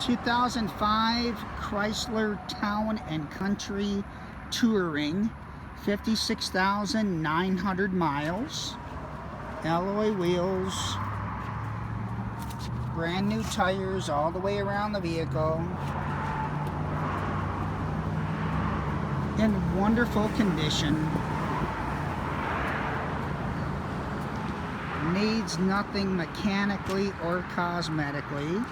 2005 Chrysler Town and Country Touring, 56,900 miles, alloy wheels, brand new tires all the way around the vehicle, in wonderful condition, needs nothing mechanically or cosmetically.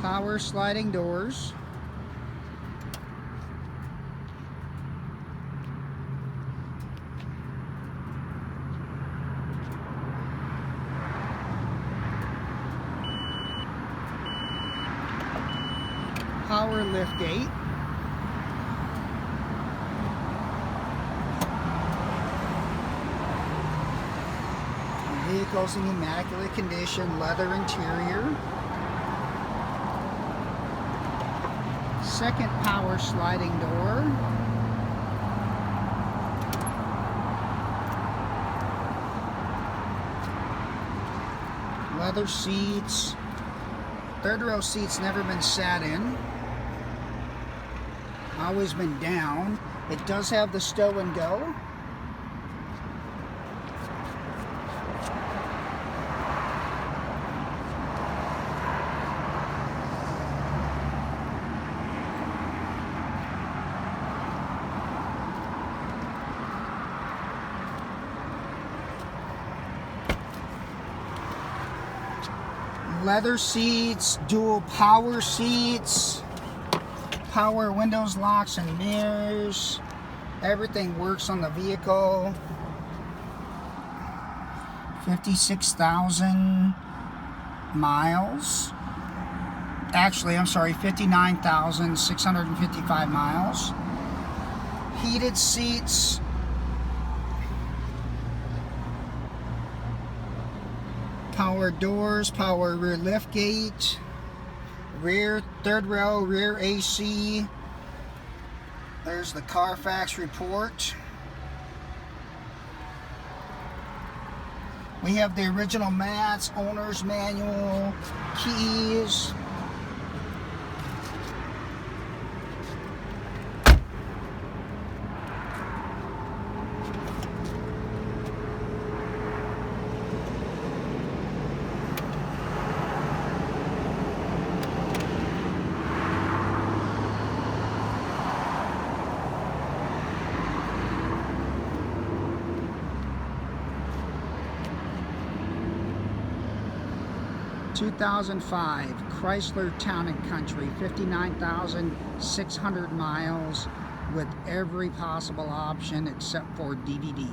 Power sliding doors. Power lift gate. Vehicle's in immaculate condition, leather interior. Second power sliding door. Leather seats. Third row seats never been sat in. Always been down. It does have the stow and go. Leather seats, dual power seats, power windows, locks, and mirrors. Everything works on the vehicle. 56,000 miles. Actually, I'm sorry, 59,655 miles. Heated seats. Power doors, power rear lift gate, rear third row, rear AC. There's the Carfax report. We have the original mats, owner's manual, keys. (2005) Chrysler Town and Country, 59,600 miles with every possible option except for DVD.